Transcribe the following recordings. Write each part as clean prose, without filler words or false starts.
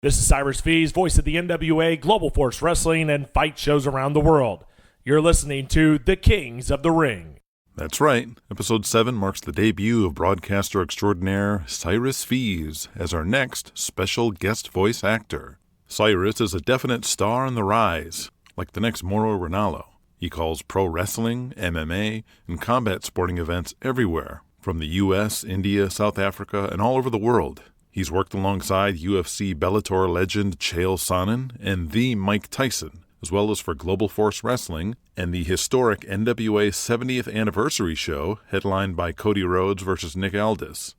This is Cyrus Fees, voice of the NWA, Global Force Wrestling, and fight shows around the world. You're listening to The Kings of the Ring. That's right. Episode 7 marks the debut of broadcaster extraordinaire Cyrus Fees as our next special guest voice actor. Cyrus is a definite star on the rise, like the next Mauro Ranallo. He calls pro wrestling, MMA, and combat sporting events everywhere, from the U.S., India, South Africa, and all over the world. He's worked alongside UFC Bellator legend Chael Sonnen and the Mike Tyson, as well as for Global Force Wrestling and the historic NWA 70th Anniversary show headlined by Cody Rhodes versus Nick Aldis.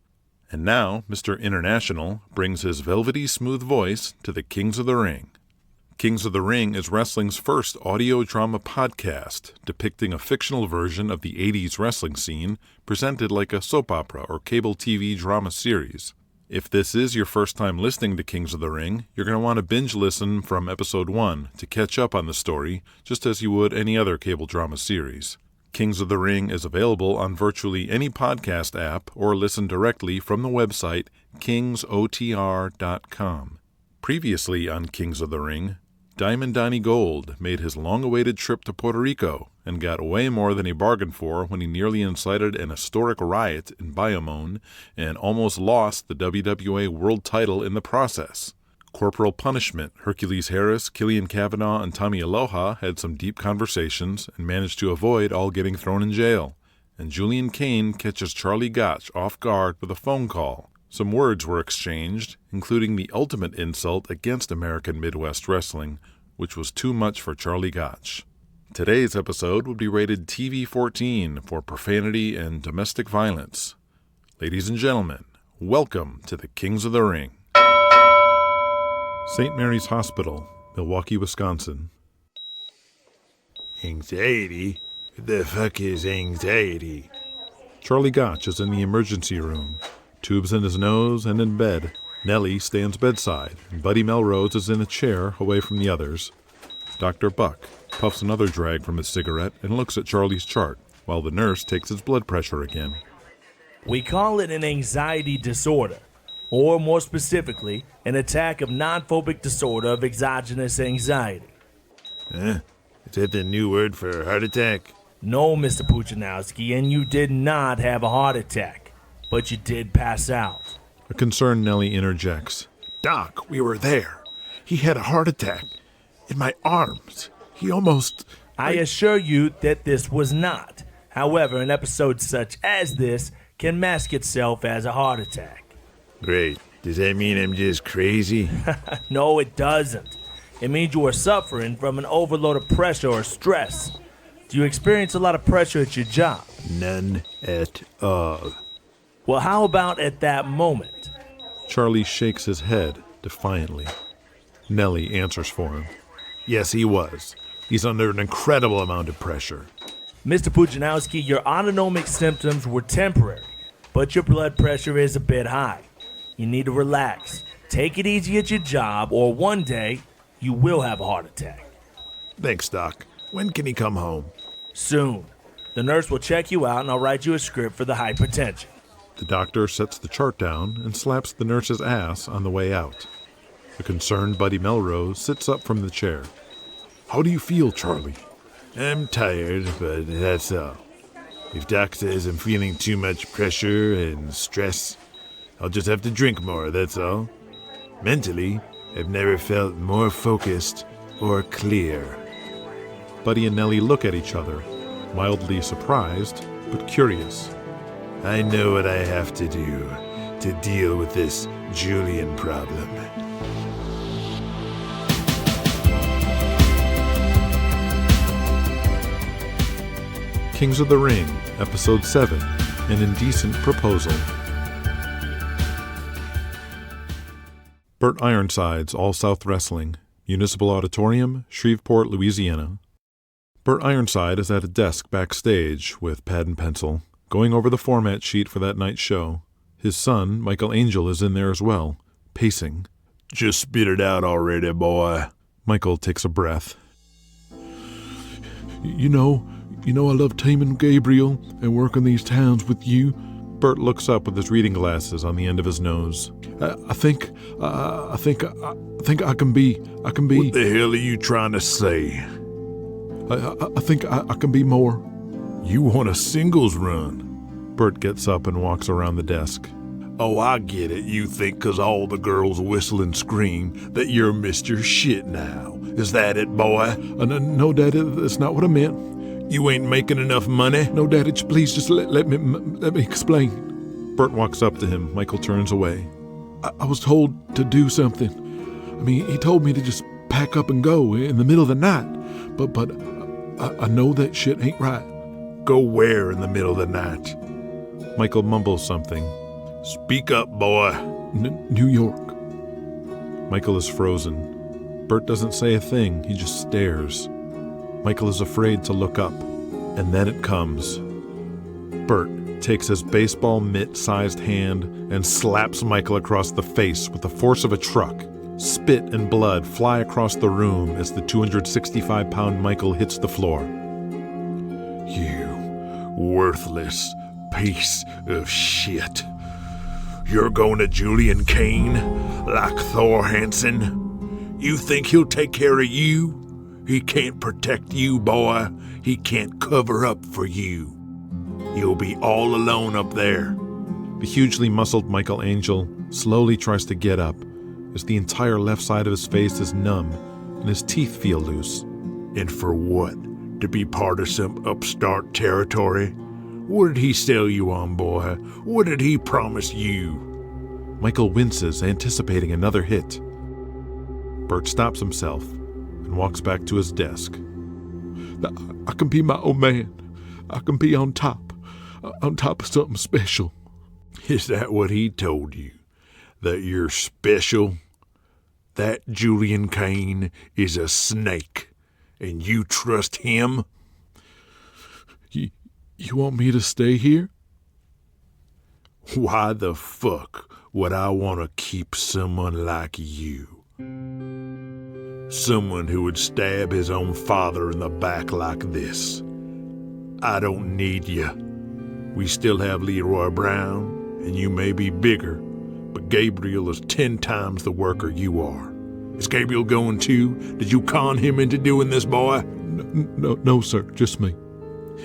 And now, Mr. International brings his velvety smooth voice to the Kings of the Ring. Kings of the Ring is wrestling's first audio drama podcast, depicting a fictional version of the 80s wrestling scene presented like a soap opera or cable TV drama series. If this is your first time listening to Kings of the Ring, you're going to want to binge listen from episode 1 to catch up on the story, just as you would any other cable drama series. Kings of the Ring is available on virtually any podcast app or listen directly from the website kingsotr.com. Previously on Kings of the Ring, Diamond Donnie Gold made his long-awaited trip to Puerto Rico and got way more than he bargained for when he nearly incited an historic riot in Bayamon and almost lost the WWA World title in the process. Corporal Punishment, Hercules Harris, Killian Cavanaugh, and Tommy Aloha had some deep conversations and managed to avoid all getting thrown in jail. And Julian Kane catches Charlie Gotch off guard with a phone call. Some words were exchanged, including the ultimate insult against American Midwest wrestling, which was too much for Charlie Gotch. Today's episode will be rated TV-14 for profanity and domestic violence. Ladies and gentlemen, welcome to the Kings of the Ring. St. Mary's Hospital, Milwaukee, Wisconsin. Anxiety? What the fuck is anxiety? Charlie Gotch is in the emergency room. Tubes in his nose and in bed. Nellie stands bedside, and Buddy Melrose is in a chair away from the others. Dr. Buck puffs another drag from his cigarette and looks at Charlie's chart, while the nurse takes his blood pressure again. We call it an anxiety disorder, or more specifically, an attack of non-phobic disorder of exogenous anxiety. Is that the new word for heart attack? No, Mr. Puchanowski, and you did not have a heart attack. But you did pass out. A concerned Nellie interjects. Doc, we were there. He had a heart attack. In my arms. He almost... I assure you that this was not. However, an episode such as this can mask itself as a heart attack. Great. Does that mean I'm just crazy? No, it doesn't. It means you are suffering from an overload of pressure or stress. Do you experience a lot of pressure at your job? None at all. Well, how about at that moment? Charlie shakes his head defiantly. Nellie answers for him. Yes, he was. He's under an incredible amount of pressure. Mr. Puchanowski, your autonomic symptoms were temporary, but your blood pressure is a bit high. You need to relax. Take it easy at your job, or one day you will have a heart attack. Thanks, Doc. When can he come home? Soon. The nurse will check you out and I'll write you a script for the hypertension. The doctor sets the chart down and slaps the nurse's ass on the way out. The concerned Buddy Melrose sits up from the chair. How do you feel, Charlie? I'm tired, but that's all. If Doc says I'm feeling too much pressure and stress, I'll just have to drink more, that's all. Mentally, I've never felt more focused or clear. Buddy and Nellie look at each other, mildly surprised but curious. I know what I have to do to deal with this Julian problem. Kings of the Ring, Episode 7, An Indecent Proposal. Burt Ironside's All South Wrestling, Municipal Auditorium, Shreveport, Louisiana. Burt Ironside is at a desk backstage with pad and pencil, going over the format sheet for that night's show. His son, Michael Angel, is in there as well, pacing. Just spit it out already, boy. Michael takes a breath. You know I love taming Gabriel and working these towns with you, Bert looks up with his reading glasses on the end of his nose. I think I can be. What the hell are you trying to say? I think I can be more. You want a singles run? Bert gets up and walks around the desk. Oh, I get it. You think 'cause all the girls whistle and scream that you're Mr. Shit now. Is that it, boy? No, Daddy, that's not what I meant. You ain't making enough money? No, Daddy, please just let me explain. Bert walks up to him. Michael turns away. I was told to do something. I mean, he told me to just pack up and go in the middle of the night. But I know that shit ain't right. Go where in the middle of the night? Michael mumbles something. Speak up, boy. New York. Michael is frozen. Bert doesn't say a thing. He just stares. Michael is afraid to look up. And then it comes. Bert takes his baseball mitt-sized hand and slaps Michael across the face with the force of a truck. Spit and blood fly across the room as the 265-pound Michael hits the floor. You worthless piece of shit. You're going to Julian Kane like Thor Hansen? You think he'll take care of you? He can't protect you, boy. He can't cover up for you. You'll be all alone up there. The hugely muscled Michael Angel slowly tries to get up as the entire left side of his face is numb and his teeth feel loose. And for what? To be part of some upstart territory? What did he sell you on, boy? What did he promise you? Michael winces, anticipating another hit. Bert stops himself and walks back to his desk. I can be my own man. I can be on top of something special. Is that what he told you? That you're special? That Julian Kane is a snake, and you trust him? You want me to stay here? Why the fuck would I want to keep someone like you? Someone who would stab his own father in the back like this. I don't need you. We still have Leroy Brown, and you may be bigger, but Gabriel is 10 times the worker you are. Is Gabriel going too? Did you con him into doing this, boy? No, sir, just me.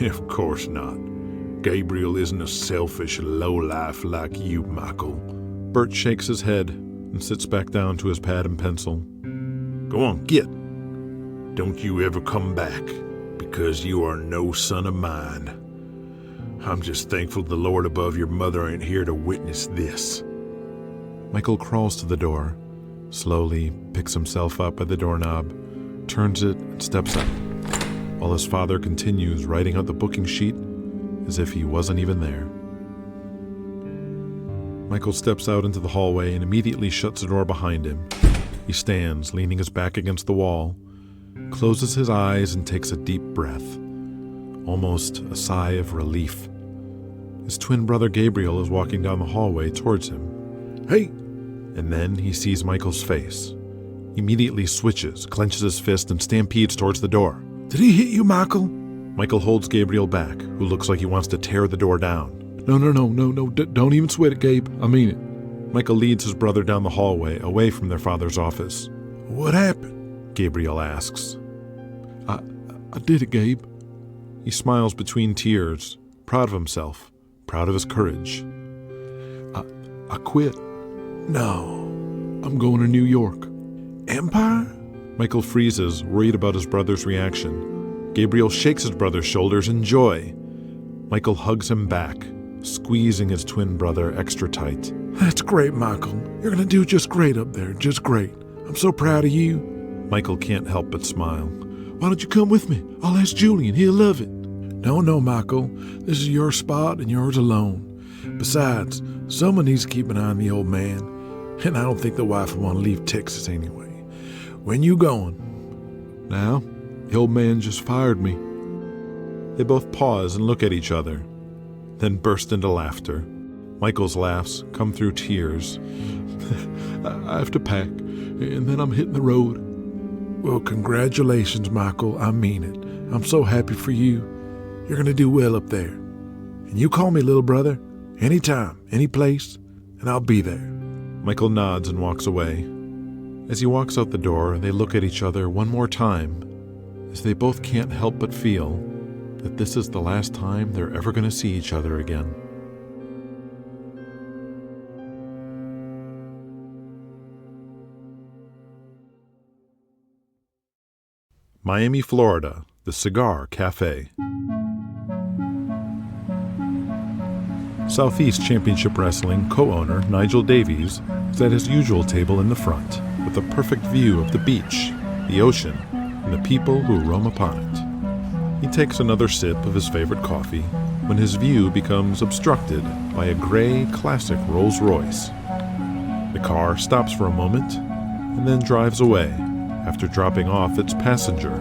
Of course not. Gabriel isn't a selfish lowlife like you, Michael. Bert shakes his head and sits back down to his pad and pencil. Go on, get. Don't you ever come back, because you are no son of mine. I'm just thankful the Lord above your mother ain't here to witness this. Michael crawls to the door, slowly picks himself up by the doorknob, turns it, and steps up, while his father continues writing out the booking sheet as if he wasn't even there. Michael steps out into the hallway and immediately shuts the door behind him. He stands, leaning his back against the wall, closes his eyes and takes a deep breath, almost a sigh of relief. His twin brother Gabriel is walking down the hallway towards him. Hey! And then he sees Michael's face. He immediately switches, clenches his fist, and stampedes towards the door. Did he hit you, Michael? Michael holds Gabriel back, who looks like he wants to tear the door down. No, don't even sweat it, Gabe. I mean it. Michael leads his brother down the hallway, away from their father's office. What happened? Gabriel asks. I did it, Gabe. He smiles between tears, proud of himself, proud of his courage. I quit. No, I'm going to New York. Empire? Michael freezes, worried about his brother's reaction. Gabriel shakes his brother's shoulders in joy. Michael hugs him back, squeezing his twin brother extra tight. That's great, Michael. You're going to do just great up there, just great. I'm so proud of you. Michael can't help but smile. Why don't you come with me? I'll ask Julian. He'll love it. No, Michael. This is your spot and yours alone. Besides, someone needs to keep an eye on the old man, and I don't think the wife will want to leave Texas anyway. When you going? Now? The old man just fired me. They both pause and look at each other, then burst into laughter. Michael's laughs come through tears. I have to pack, and then I'm hitting the road. Well, congratulations, Michael. I mean it. I'm so happy for you. You're going to do well up there. And you call me little brother. Anytime, any place, and I'll be there. Michael nods and walks away. As he walks out the door, they look at each other one more time, as they both can't help but feel that this is the last time they're ever going to see each other again. Miami, Florida, the Cigar Cafe. Southeast Championship Wrestling co-owner Nigel Davies is at his usual table in the front, with a perfect view of the beach, the ocean, and the people who roam upon it. He takes another sip of his favorite coffee when his view becomes obstructed by a gray classic Rolls-Royce. The car stops for a moment and then drives away after dropping off its passenger,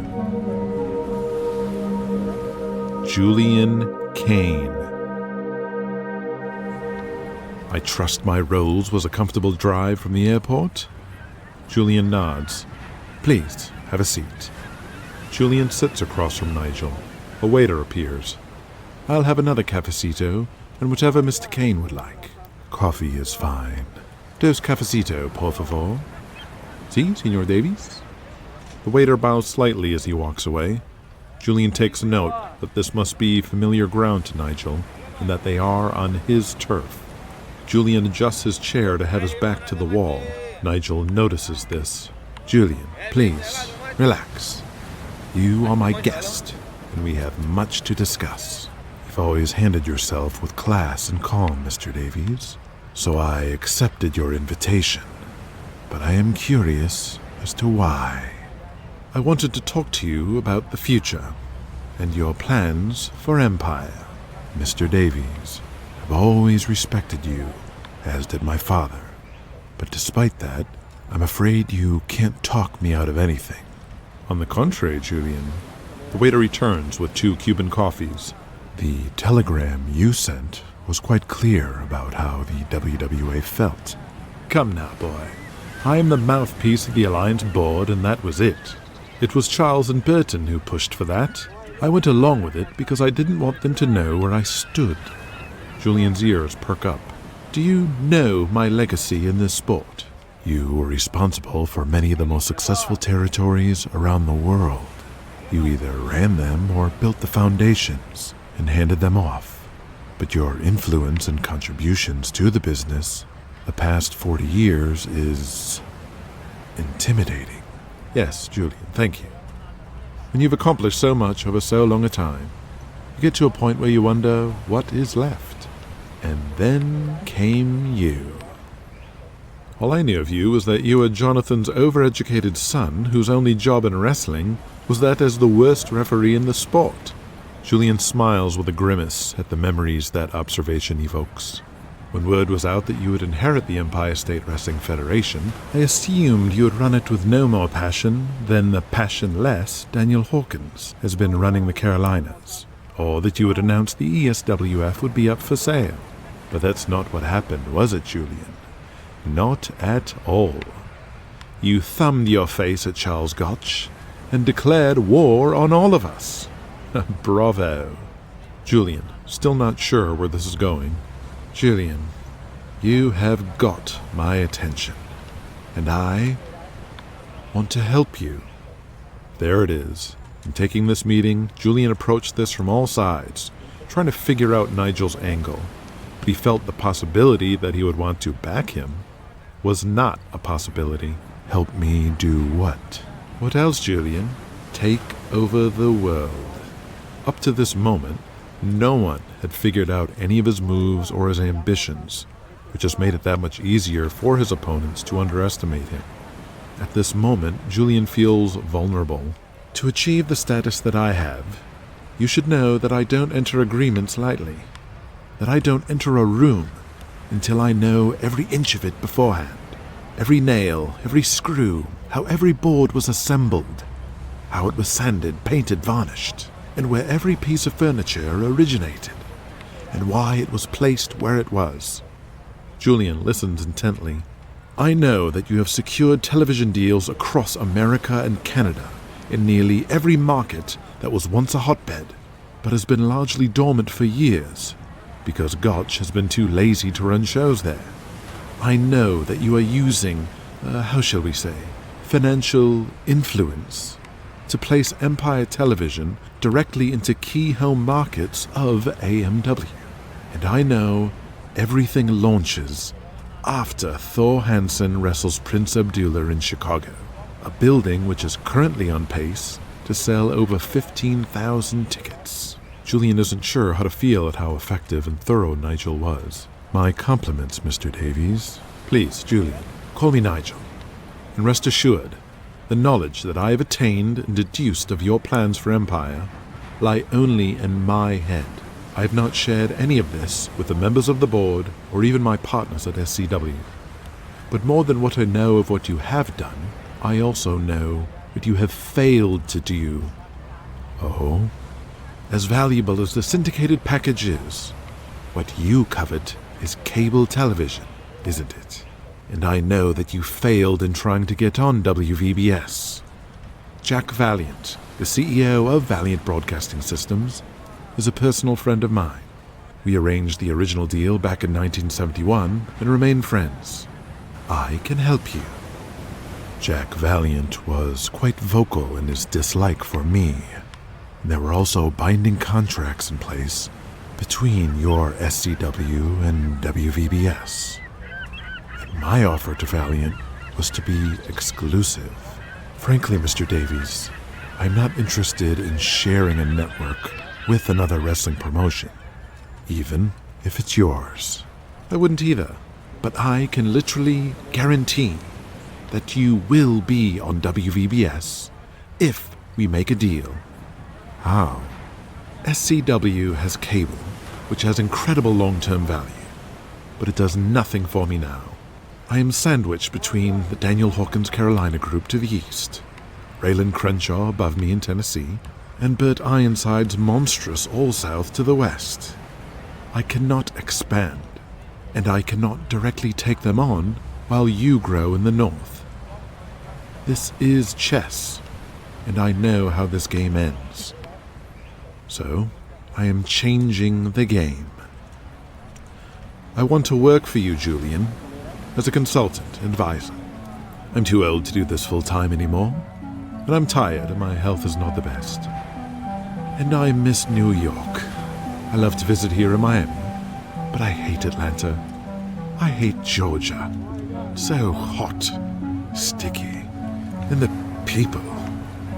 Julian Kane. I trust my Rolls was a comfortable drive from the airport? Julian nods. Please, have a seat. Julian sits across from Nigel. A waiter appears. I'll have another cafecito, and whatever Mr. Kane would like. Coffee is fine. Dos cafecito, por favor. Si, Senor Davies? The waiter bows slightly as he walks away. Julian takes note that this must be familiar ground to Nigel, and that they are on his turf. Julian adjusts his chair to have his back to the wall. Nigel notices this. Julian, please, relax. You are my guest, and we have much to discuss. You've always handled yourself with class and calm, Mr. Davies, so I accepted your invitation. But I am curious as to why. I wanted to talk to you about the future and your plans for Empire. Mr. Davies, I've always respected you, as did my father. But despite that, I'm afraid you can't talk me out of anything. On the contrary, Julian. The waiter returns with 2 Cuban coffees. The telegram you sent was quite clear about how the WWA felt. Come now, boy. I am the mouthpiece of the Alliance Board, and that was it. It was Charles and Burton who pushed for that. I went along with it because I didn't want them to know where I stood. Julian's ears perk up. Do you know my legacy in this sport? You were responsible for many of the most successful territories around the world. You either ran them or built the foundations and handed them off. But your influence and contributions to the business the past 40 years is intimidating. Yes, Julian, thank you. When you've accomplished so much over so long a time, you get to a point where you wonder what is left. And then came you. All I knew of you was that you were Jonathan's overeducated son, whose only job in wrestling was that as the worst referee in the sport. Julian smiles with a grimace at the memories that observation evokes. When word was out that you would inherit the Empire State Wrestling Federation, I assumed you would run it with no more passion than the passionless Daniel Hawkins has been running the Carolinas, or that you would announce the ESWF would be up for sale. But that's not what happened, was it, Julian? Not at all. You thumbed your face at Charles Gotch and declared war on all of us. Bravo. Julian, still not sure where this is going. Julian, you have got my attention, and I want to help you. There it is. In taking this meeting, Julian approached this from all sides, trying to figure out Nigel's angle. But he felt the possibility that he would want to back him was not a possibility. Help me do what? What else, Julian? Take over the world. Up to this moment, no one had figured out any of his moves or his ambitions, which just made it that much easier for his opponents to underestimate him. At this moment, Julian feels vulnerable. To achieve the status that I have, you should know that I don't enter agreements lightly, that I don't enter a room until I know every inch of it beforehand, every nail, every screw, how every board was assembled, how it was sanded, painted, varnished, and where every piece of furniture originated, and why it was placed where it was. Julian listens intently. I know that you have secured television deals across America and Canada in nearly every market that was once a hotbed, but has been largely dormant for years. because Gotch has been too lazy to run shows there. I know that you are using, how shall we say, financial influence to place Empire Television directly into key home markets of AMW. And I know everything launches after Thor Hansen wrestles Prince Abdullah in Chicago, a building which is currently on pace to sell over 15,000 tickets. Julian isn't sure how to feel at how effective and thorough Nigel was. My compliments, Mr. Davies. Please, Julian, call me Nigel. And rest assured, the knowledge that I have attained and deduced of your plans for Empire lie only in my head. I have not shared any of this with the members of the board or even my partners at SCW. But more than what I know of what you have done, I also know what you have failed to do. Oh? As valuable as the syndicated package is, what you covet is cable television, isn't it? And I know that you failed in trying to get on WVBS. Jack Valiant, the CEO of Valiant Broadcasting Systems, is a personal friend of mine. We arranged the original deal back in 1971 and remain friends. I can help you. Jack Valiant was quite vocal in his dislike for me. There were also binding contracts in place between your SCW and WVBS. And my offer to Valiant was to be exclusive. Frankly, Mr. Davies, I'm not interested in sharing a network with another wrestling promotion, even if it's yours. I wouldn't either, but I can literally guarantee that you will be on WVBS if we make a deal. How? SCW has cable, which has incredible long-term value, but it does nothing for me now. I am sandwiched between the Daniel Hawkins Carolina group to the east, Raylan Crenshaw above me in Tennessee, and Bert Ironside's monstrous All South to the west. I cannot expand, and I cannot directly take them on while you grow in the north. This is chess, and I know how this game ends. So, I am changing the game. I want to work for you, Julian, as a consultant, advisor. I'm too old to do this full-time anymore, and I'm tired and my health is not the best. And I miss New York. I love to visit here in Miami, but I hate Atlanta. I hate Georgia. So hot, sticky, and the people.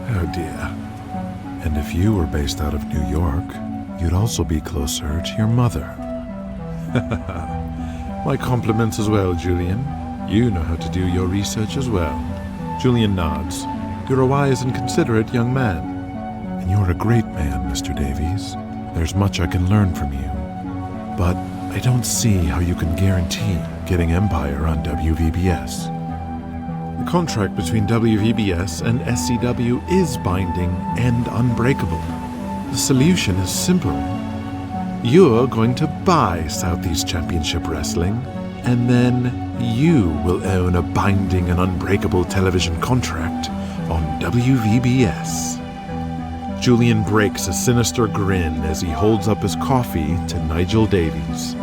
Oh dear. And if you were based out of New York, you'd also be closer to your mother. My compliments as well, Julian. You know how to do your research as well. Julian nods. You're a wise and considerate young man. And you're a great man, Mr. Davies. There's much I can learn from you. But I don't see how you can guarantee getting Empire on WVBS. The contract between WVBS and SCW is binding and unbreakable. The solution is simple. You're going to buy Southeast Championship Wrestling, and then you will own a binding and unbreakable television contract on WVBS. Julian breaks a sinister grin as he holds up his coffee to Nigel Davies.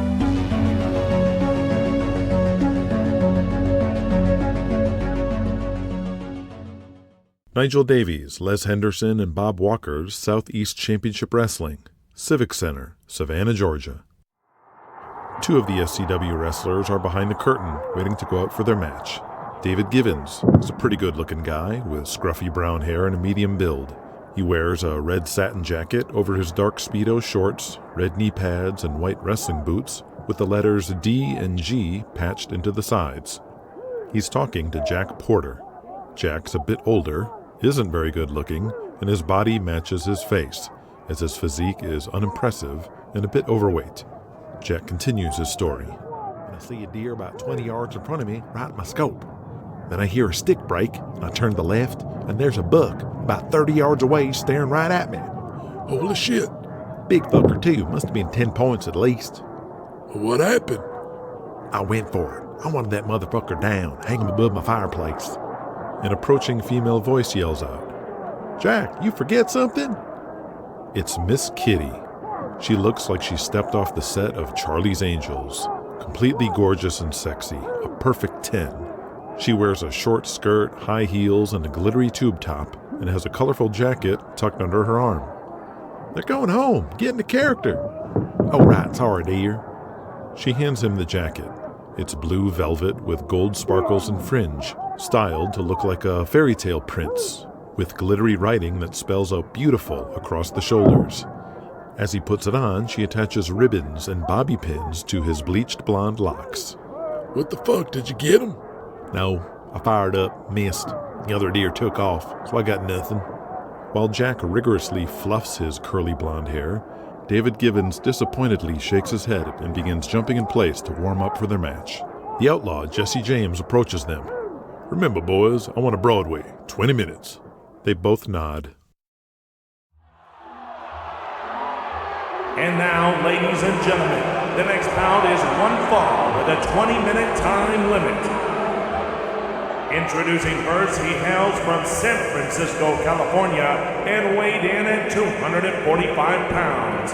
Nigel Davies, Les Henderson, and Bob Walker's Southeast Championship Wrestling, Civic Center, Savannah, Georgia. Two of the SCW wrestlers are behind the curtain, waiting to go out for their match. David Givens is a pretty good-looking guy with scruffy brown hair and a medium build. He wears a red satin jacket over his dark Speedo shorts, red knee pads, and white wrestling boots with the letters D and G patched into the sides. He's talking to Jack Porter. Jack's a bit older, isn't very good-looking, and his body matches his face, as his physique is unimpressive and a bit overweight. Jack continues his story. And I see a deer about 20 yards in front of me, right in my scope. Then I hear a stick break, and I turn to the left, and there's a buck about 30 yards away staring right at me. Holy shit. Big fucker too, must have been 10 points at least. What happened? I went for it. I wanted that motherfucker down, hanging above my fireplace. An approaching female voice yells out, Jack, you forget something? "It's Miss Kitty." She looks like she stepped off the set of Charlie's Angels. Completely gorgeous and sexy, a perfect 10. She wears a short skirt, high heels, and a glittery tube top, and has a colorful jacket tucked under her arm. They're going home. Get into character. Oh, right. Sorry, dear. She hands him the jacket. It's blue velvet with gold sparkles and fringe, styled to look like a fairy tale prince, with glittery writing that spells out beautiful across the shoulders. As he puts it on, she attaches ribbons and bobby pins to his bleached blonde locks. What the fuck, did you get him? No, I fired up, missed. The other deer took off, so I got nothing. While Jack rigorously fluffs his curly blonde hair, David Gibbons disappointedly shakes his head and begins jumping in place to warm up for their match. The outlaw, Jesse James, approaches them. Remember, boys, I want a Broadway. 20 minutes. They both nod. And now, ladies and gentlemen, the next bout is one fall with a 20-minute time limit. Introducing first, he hails from San Francisco, California, and weighed in at 245 pounds.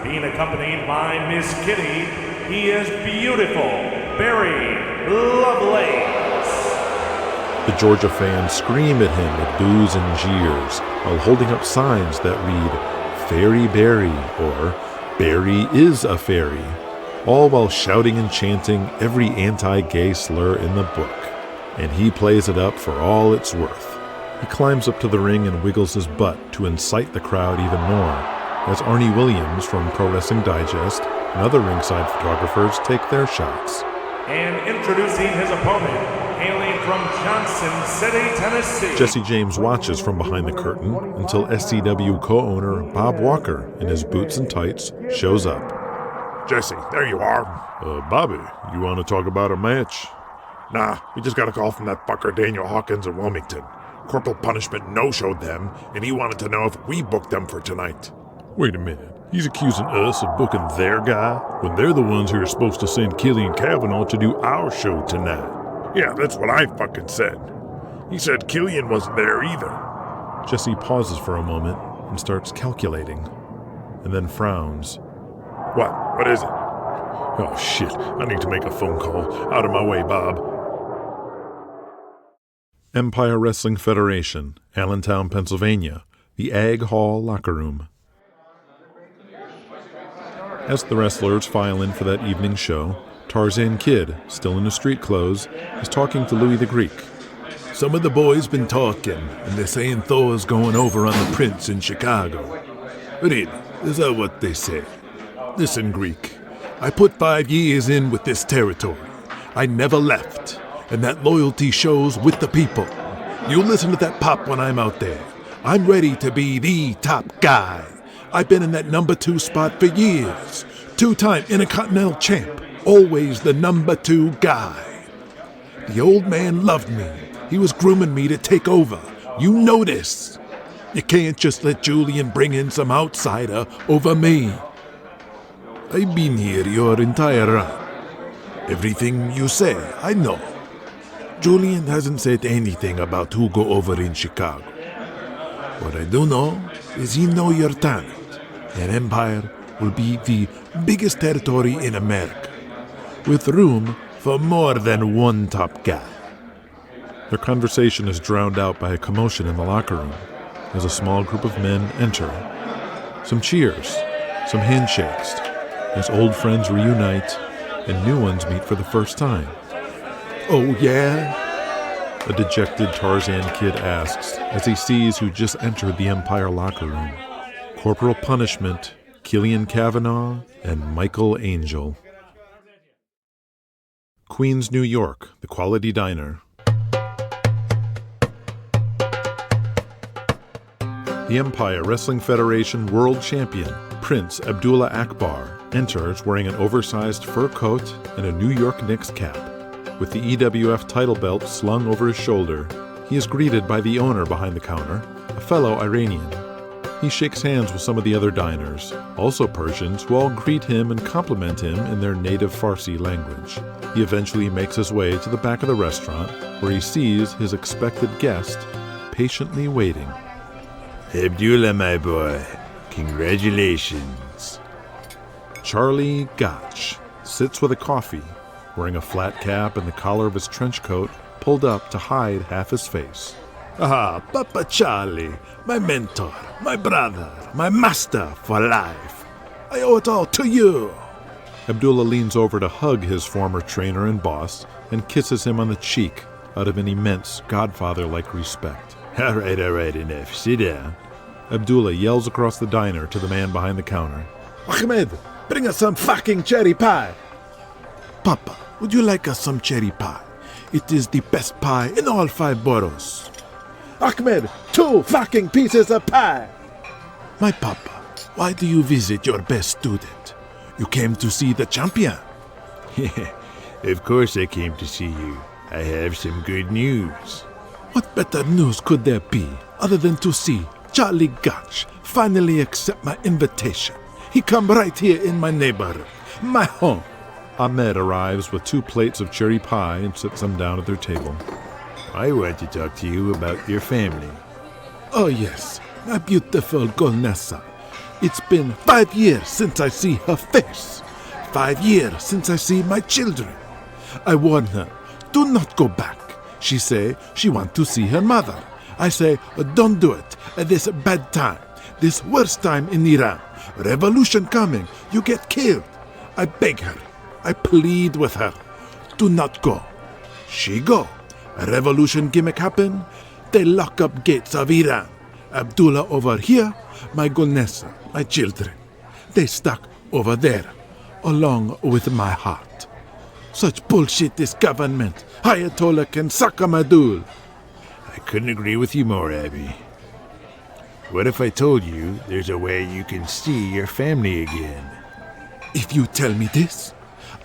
Being accompanied by Miss Kitty, he is beautiful, Barry Lovelace. The Georgia fans scream at him with boos and jeers while holding up signs that read, Fairy Barry, or Barry is a fairy, all while shouting and chanting every anti-gay slur in the book. And he plays it up for all it's worth. He climbs up to the ring and wiggles his butt to incite the crowd even more, as Arnie Williams from Pro Wrestling Digest and other ringside photographers take their shots. And introducing his opponent, hailing from Johnson City, Tennessee. Jesse James watches from behind the curtain until SCW co-owner Bob Walker, in his boots and tights, shows up. Jesse, there you are. Bobby, you want to talk about a match? Nah, we just got a call from that fucker Daniel Hawkins in Wilmington. Corporal Punishment no-showed them, and he wanted to know if we booked them for tonight. Wait a minute. He's accusing us of booking their guy when they're the ones who are supposed to send Killian Cavanaugh to do our show tonight. Yeah, that's what I fucking said. He said Killian wasn't there either. Jesse pauses for a moment and starts calculating, and then frowns. What? What is it? Oh shit, I need to make a phone call. Out of my way, Bob. Empire Wrestling Federation, Allentown, Pennsylvania, the Ag Hall locker room. As the wrestlers file in for that evening show, Tarzan Kid, still in his street clothes, is talking to Louis the Greek. Some of the boys been talking, and they're saying Thor's going over on the Prince in Chicago. Really, is that what they say? Listen, Greek, I put 5 years in with this territory. I never left, and that loyalty shows with the people. You listen to that pop when I'm out there. I'm ready to be the top guy. I've been in that number 2 spot for years. 2-time Intercontinental champ, always the number 2 guy. The old man loved me. He was grooming me to take over. You know this. You can't just let Julian bring in some outsider over me. I've been here your entire run. Everything you say, I know. Julian hasn't said anything about who go over in Chicago. What I do know is he know your talent, and Empire will be the biggest territory in America, with room for more than one top guy. Their conversation is drowned out by a commotion in the locker room as a small group of men enter. Some cheers, some handshakes, as old friends reunite and new ones meet for the first time. Oh, yeah? A dejected Tarzan Kid asks as he sees who just entered the Empire locker room. Corporal Punishment, Killian Cavanaugh, and Michael Angel. Queens, New York, the Quality Diner. The Empire Wrestling Federation World Champion, Prince Abdullah Akbar, enters wearing an oversized fur coat and a New York Knicks cap. With the EWF title belt slung over his shoulder, he is greeted by the owner behind the counter, a fellow Iranian. He shakes hands with some of the other diners, also Persians, who all greet him and compliment him in their native Farsi language. He eventually makes his way to the back of the restaurant, where he sees his expected guest patiently waiting. Abdullah, my boy, congratulations. Charlie Gotch sits with a coffee, wearing a flat cap and the collar of his trench coat pulled up to hide half his face. Ah, Papa Charlie, my mentor, my brother, my master for life. I owe it all to you. Abdullah leans over to hug his former trainer and boss and kisses him on the cheek out of an immense godfather-like respect. All right, enough. Sit down. Abdullah yells across the diner to the man behind the counter. Ahmed, bring us some fucking cherry pie. Papa, would you like us some cherry pie? It is the best pie in all 5 boroughs. Ahmed, 2 fucking pieces of pie. My papa, why do you visit your best student? You came to see the champion. Of course I came to see you. I have some good news. What better news could there be other than to see Charlie Gotch finally accept my invitation? He come right here in my neighborhood, my home. Ahmed arrives with 2 plates of cherry pie and sits them down at their table. I want to talk to you about your family. Oh yes, my beautiful Golnessa. It's been 5 years since I see her face. 5 years since I see my children. I warn her, do not go back. She say she want to see her mother. I say, don't do it at this bad time, this worst time in Iran. Revolution coming, you get killed. I beg her, I plead with her, do not go. She go. A revolution gimmick happen, they lock up gates of Iran. Abdullah over here, my Golnessa, my children. They stuck over there, along with my heart. Such bullshit this government. Ayatollah can suck a madul. I couldn't agree with you more, Abby. What if I told you there's a way you can see your family again? If you tell me this,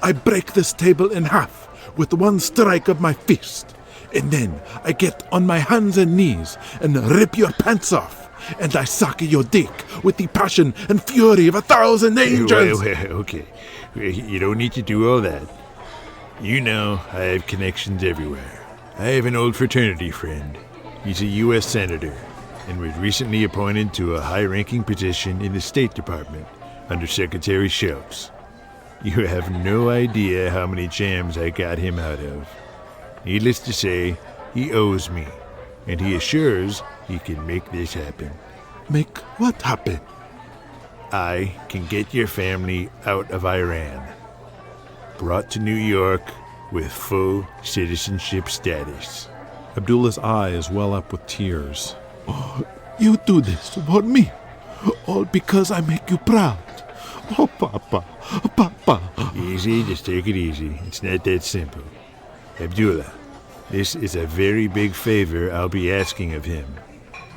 I break this table in half with one strike of my fist. And then I get on my hands and knees and rip your pants off. And I suck your dick with the passion and fury of 1,000 angels. Okay. You don't need to do all that. You know I have connections everywhere. I have an old fraternity friend. He's a U.S. Senator and was recently appointed to a high-ranking position in the State Department under Secretary Schultz. You have no idea how many jams I got him out of. Needless to say, he owes me, and he assures he can make this happen. Make what happen? I can get your family out of Iran, brought to New York with full citizenship status. Abdullah's eyes well up with tears. Oh, you do this for me, all because I make you proud. Oh, Papa, Papa. Easy, just take it easy. It's not that simple. Abdullah, this is a very big favor I'll be asking of him.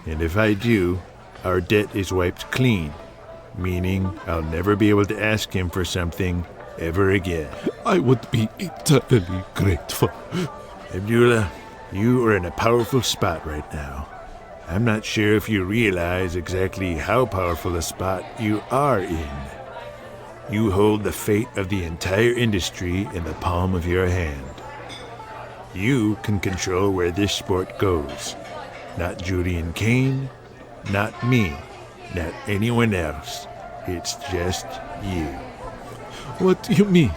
And if I do, our debt is wiped clean, meaning I'll never be able to ask him for something ever again. I would be eternally grateful. Abdullah, you are in a powerful spot right now. I'm not sure if you realize exactly how powerful a spot you are in. You hold the fate of the entire industry in the palm of your hand. You can control where this sport goes. Not Julian Kane, not me, not anyone else. It's just you. What do you mean?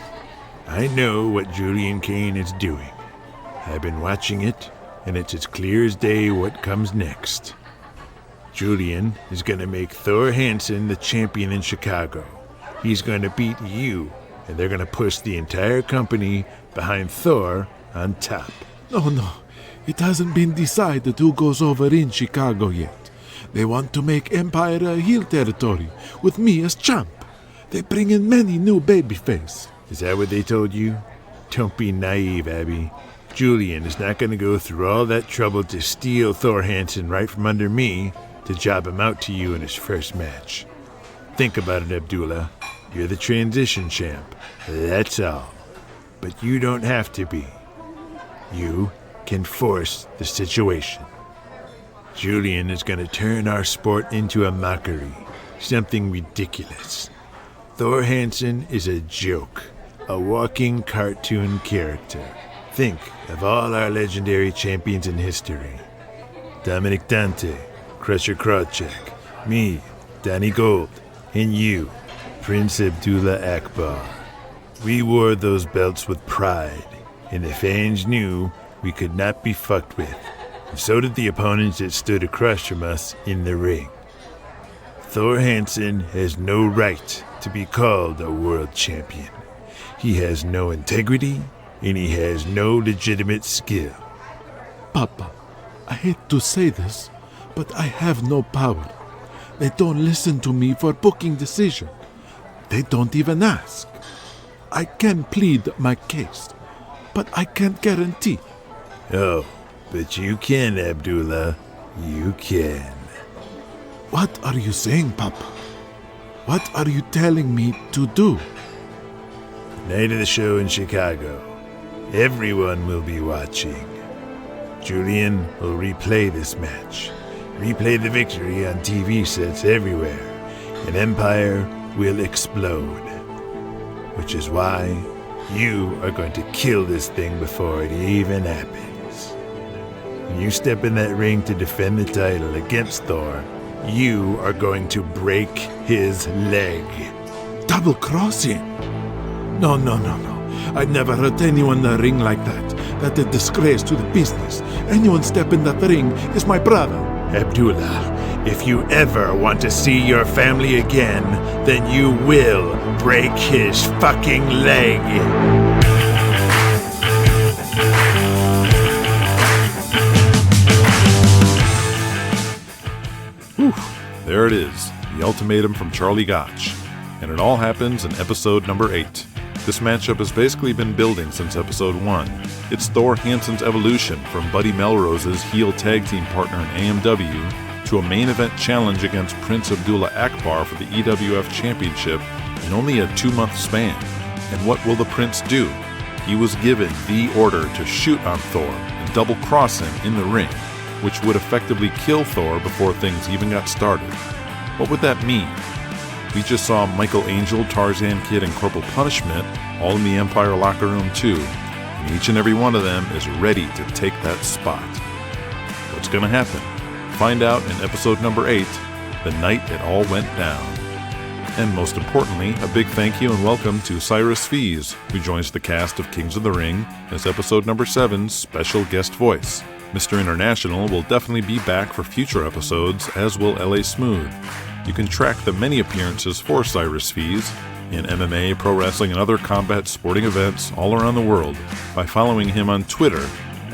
I know what Julian Kane is doing. I've been watching it, and it's as clear as day what comes next. Julian is going to make Thor Hansen the champion in Chicago. He's going to beat you, and they're going to push the entire company behind Thor on top. No. It hasn't been decided who goes over in Chicago yet. They want to make Empire a heel territory, with me as champ. They bring in many new babyface. Is that what they told you? Don't be naive, Abby. Julian is not going to go through all that trouble to steal Thor Hansen right from under me to job him out to you in his first match. Think about it, Abdullah. You're the transition champ. That's all. But you don't have to be. You can force the situation. Julian is going to turn our sport into a mockery, something ridiculous. Thor Hansen is a joke, a walking cartoon character. Think of all our legendary champions in history. Dominic Dante, Crusher Krawcheck, me, Danny Gold, and you. Prince Abdullah Akbar. We wore those belts with pride, and the fans knew we could not be fucked with. And so did the opponents that stood across from us in the ring. Thor Hansen has no right to be called a world champion. He has no integrity, and he has no legitimate skill. Papa, I hate to say this, but I have no power. They don't listen to me for booking decision. They don't even ask. I can plead my case, but I can't guarantee. Oh, but you can, Abdullah. You can. What are you saying, Papa? What are you telling me to do? Night of the show in Chicago. Everyone will be watching. Julian will replay this match. Replay the victory on TV sets everywhere. And Empire will explode. Which is why you are going to kill this thing before it even happens. When you step in that ring to defend the title against Thor, you are going to break his leg. Double crossing? No. I'd never hurt anyone in the ring like that. That's a disgrace to the business. Anyone step in that ring is my brother. Abdullah, if you ever want to see your family again, then you will break his fucking leg. There it is, the ultimatum from Charlie Gotch. And it all happens in episode number 8. This matchup has basically been building since episode 1. It's Thor Hansen's evolution from Buddy Melrose's heel tag team partner in AMW to a main event challenge against Prince Abdullah Akbar for the EWF Championship in only a 2-month span. And what will the Prince do? He was given the order to shoot on Thor and double-cross him in the ring, which would effectively kill Thor before things even got started. What would that mean? We just saw Michael Angel, Tarzan Kid, and Corporal Punishment all in the Empire locker room too, and each and every one of them is ready to take that spot. What's going to happen? Find out in episode number 8, the night it all went down. And most importantly, a big thank you and welcome to Cyrus Fees, who joins the cast of Kings of the Ring as episode number 7's special guest voice. Mr. International will definitely be back for future episodes, as will LA Smooth. You can track the many appearances for Cyrus Fees in MMA, pro wrestling, and other combat sporting events all around the world by following him on Twitter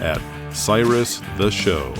at Cyrus the Show.